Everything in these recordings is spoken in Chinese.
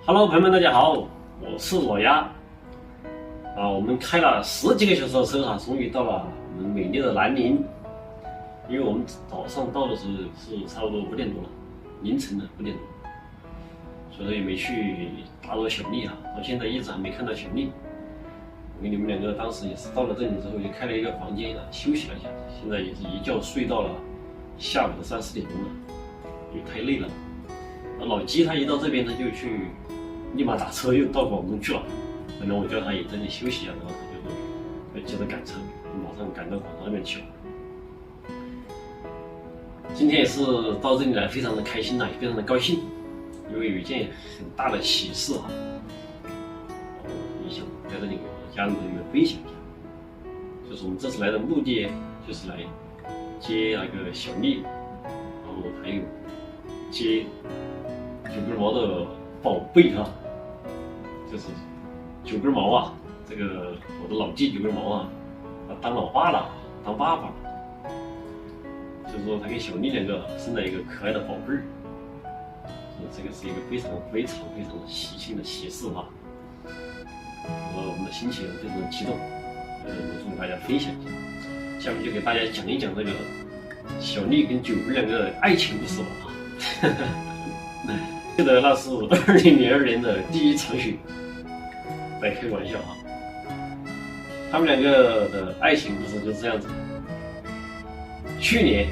Hello， 朋友们，大家好，我是老鸭。我们开了10几个小时的车终于到了我们美丽的南宁。因为我们早上到的时候是差不多5点多了，凌晨的5点多，所以说也没去打扰小丽到现在一直还没看到小丽。我跟你们两个当时也是到了这里之后就开了一个房间休息了一下，现在也是一觉睡到了下午的3、4点钟了，也太累了。老鸡他一到这边他就去立马打车又到广东去了，本来我叫他也在这里休息一下，然后他就说要接着赶车，马上赶到广东那边去了。今天也是到这里来，非常的开心也非常的高兴，因为有一件很大的喜事也想在这里给我的家人朋友们分享一下。就是我们这次来的目的就是来接那个小丽，然后还有接9根毛的宝贝就是9根毛这个我的老弟9根毛他当老爸了，当爸爸了，就是说他跟小丽两个生了一个可爱的宝贝儿，这个是一个非常喜庆的喜事我们的心情非常的激动，我跟大家分享一下。下面就给大家讲一讲这个小丽跟9根两个的爱情故事吧记得那是2002年的第1场雪，在开玩笑他们两个的爱情故事就是这样子。去年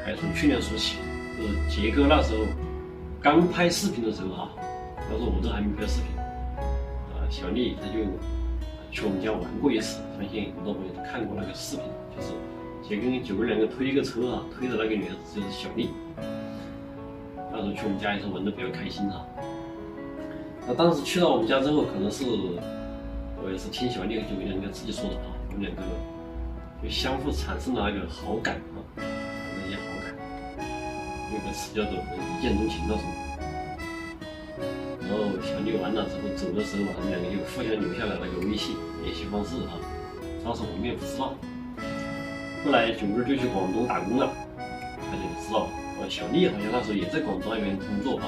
还从去年说起，就是杰哥那时候刚拍视频的时候当时我都还没拍视频，小丽她就去我们家玩过一次，相信很多朋友都看过那个视频，就是杰哥跟9根两个推一个车推的那个女孩子就是小丽。那时候去我们家也是玩得比较开心那当时去到我们家之后，可能是我也是听小丽和9根两个自己说的我们两个就相互产生了那个好感产生一些好感，有个词叫做一见钟情那种。然后小丽完了之后走的时候他们两个就互相留下了那个微信联系方式当时我们也不知道。后来9根就去广东打工了，他就知道小丽好像那时候也在广东那边工作然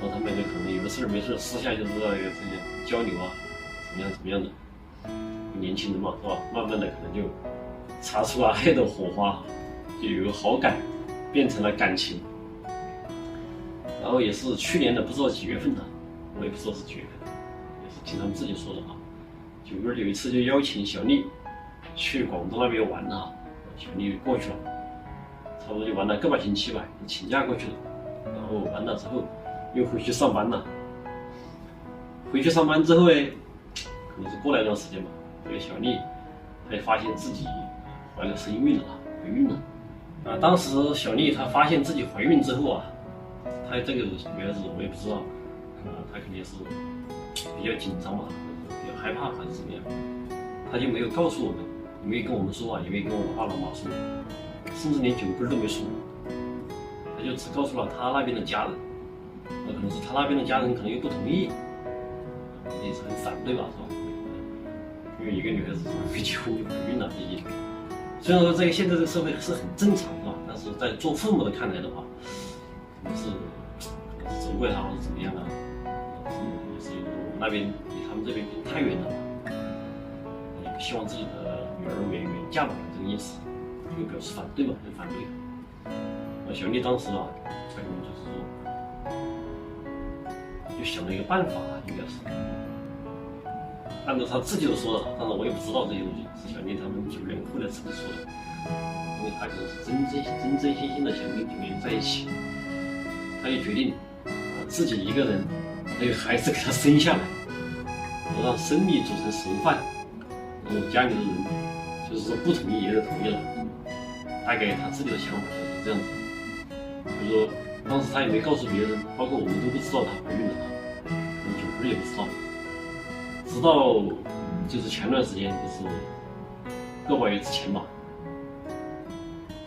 后他们两个可能有的事没事私下就知道这些交流怎么样的。年轻人嘛是吧，慢慢的可能就擦出了爱的火花，就有好感变成了感情。然后也是去年的不知道几月份我也不知道是几月份，也是听他们自己说的9根有一次就邀请小丽去广东那边玩小丽过去了，差不多就玩了个把星期吧，请假过去了。然后完了之后又回去上班了。回去上班之后可能是过了一段时间吧，这个小丽她也发现自己怀了身孕了，怀孕了。当时小丽她发现自己怀孕之后她这个女孩子我也不知道，她肯定是比较紧张比较害怕还是怎么样，她就没有告诉我们，也没有跟我们说也没有跟我的爸爸妈妈说，甚至连9根都没说，她就只告诉了她那边的家人。可能是她那边的家人可能又不同意，也是很反对吧，是吧？因为一个女孩子没结婚就怀孕了，毕竟虽然说这个现在这个社会是很正常但是在做父母的看来的话，可能是责怪她或者怎么样也是我们那边离他们这边太远了也不希望自己的女儿远嫁过来这个意思，就表示反对很反对。小丽当时她可能就是说就想了一个办法应该是按照他自己的说的，但是我也不知道这些东西，是小丽他们9根后来自己说的，因为他可能是真心的想跟9根在一起，他就决定自己一个人把这个孩子给他生下来，然后让生米煮成熟饭，然后家里的人就是说不同意也就同意了，大概他自己的想法就是这样子。就是说当时他也没告诉别人，包括我们都不知道他怀孕了9根也不知道。直到就是前段时间，就是个把月之前吧，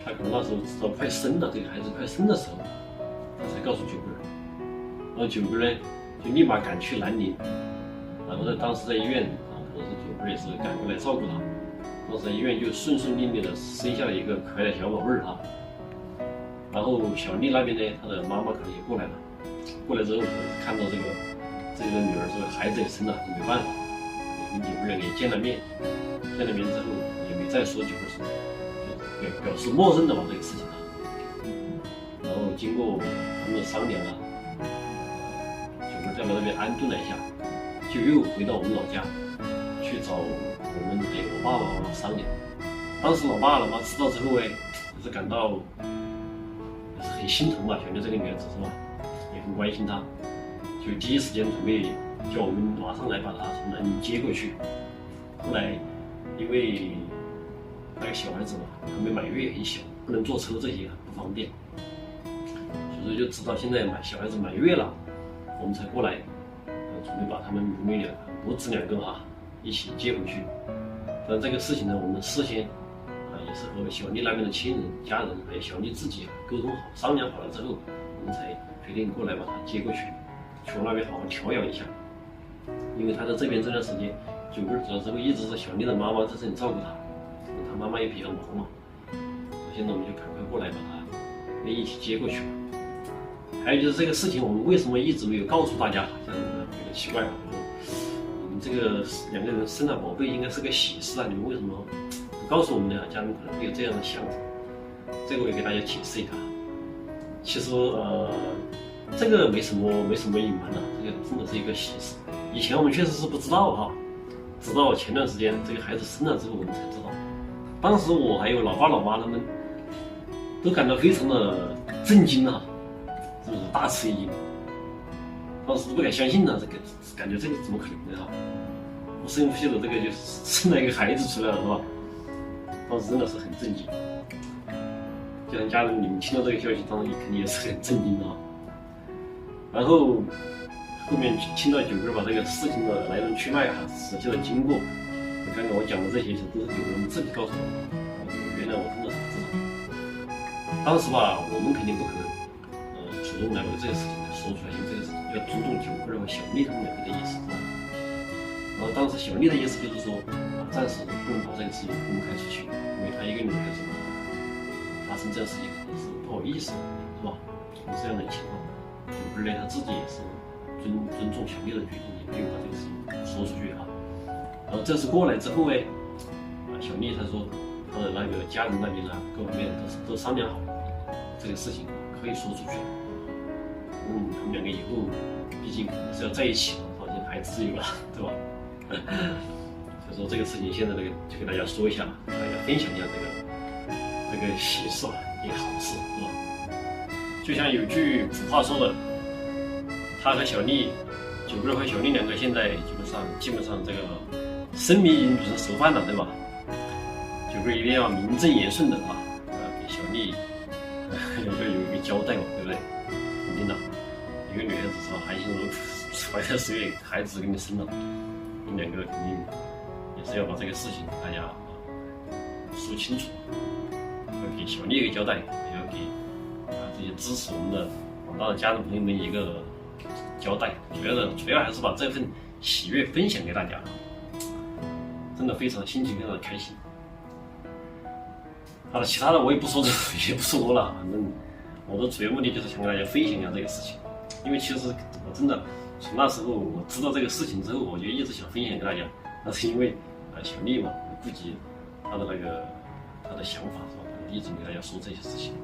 他可能那时候直到快生了，这个孩子快生的时候，他才告诉9根。然后9根呢就立马赶去南宁，然后当时在医院可能是9根也是赶过来照顾他，当时在医院就顺利的生下了一个可爱的小宝贝然后小丽那边呢，她的妈妈可能也过来了，过来之后，看到这个女儿这个孩子也生了，也没办法，也跟九哥也见了面之后也没再说九哥什么，就表示默认的把这个事情啊。然后经过他们的商量啊，九哥在我那边安顿了一下，就又回到我们老家去找我爸爸妈妈商量。当时老爸老妈知道之后也是感到也是很心疼吧，小丽这个女儿子是吧，也很关心她，就第一时间准备叫我们马上来把她从南京接过去。后来因为那个小孩子嘛，还没满月，很小，不能坐车，这些不方便，所以就直到现在小孩子满月了，我们才过来，准备把他们母女母子两个一起接回去。但这个事情呢，我们事先也是和小丽那边的亲人、家人还有小丽自己沟通好、商量好了之后，我们才决定过来把她接过去，去我那边好好调养一下。因为她在这边这段时间，9个月之后一直是小丽的妈妈在这里照顾她，她妈妈也比较忙嘛。现在我们就赶快过来把她一起接过去。还有就是这个事情，我们为什么一直没有告诉大家？这样有点奇怪啊。你们这个两个人生了宝贝，应该是个喜事啊，你们为什么不告诉我们呢？家人可能会有这样的想法。这个我也给大家解释一下。其实这个没什么隐瞒的，这个真的是一个喜事。以前我们确实是不知道直到前段时间这个孩子生了之后，我们才知道。当时我还有老爸老妈他们都感到非常的震惊是不是大吃一惊？当时都不敢相信这个感觉这个怎么可能的我生不下的这个就生了一个孩子出来了是吧？当时真的是很震惊。就像家人你们听到这个消息，当然肯定也是很震惊的然后后面听到9个把这个事情的来龙去脉实际的经过，刚刚我讲的这些都是有人自己告诉我，原来我真的是不知道。当时我们肯定不可能主动来为这个事情来说出来，因为这个事情要尊重9个和小丽他们两个的意思然后当时小丽的意思就是说暂时不能把这个事情公开出去，因为她一个女孩子发生这样的事情肯定是不好意思是吧？有这样的情况，9个呢他自己也是尊重小丽的决定，也没有把这个事情说出去然后这次过来之后小丽她说她的那个家人那边各方面都商量好了，这个事情可以说出去。他们两个以后毕竟可能是要在一起了，好像孩子有了，对吧？所以说这个事情现在就给大家说一下，大家分享一下这个喜事一个好事，是吧？就像有句古话说的，他和小丽，9个和小丽两个现在基本上这个生米已经煮成熟饭了，对吧？9个一定要名正言顺的给小丽要有一个交代对不对？肯定的，一个女孩子是吧，含辛茹苦，怀胎10月，孩子给你生了，你们两个肯定也是要把这个事情大家说清楚，要给小丽一个交代，也要给这些支持我们的广大的家人朋友们一个交代，主要还是把这份喜悦分享给大家，真的心情非常的开心。好了，其他的我也不说多了，反正我的主要目的就是想跟大家分享一下这个事情，因为其实我真的从那时候我知道这个事情之后，我就一直想分享给大家，那是因为小丽嘛，顾及她的想法是吧？我一直给大家说这些事情。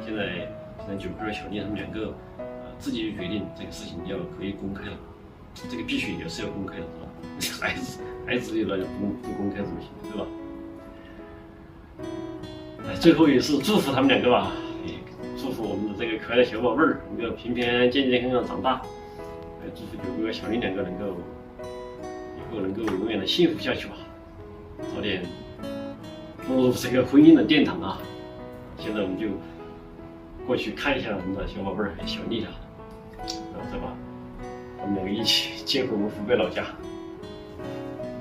现在9个小丽他们两个自己就决定这个事情可以公开了，这个必须也是要公开的是吧？孩子有了就不公开怎么行，对吧？最后也是祝福他们两个吧，祝福我们的这个可爱的小宝贝儿能够平平健健康康长大，祝福9个小丽两个以后能够永远的幸福下去吧，早点步入这个婚姻的殿堂现在我们就过去看一下我们的小宝贝儿小丽然后再把我们两个一起接回我们湖北老家。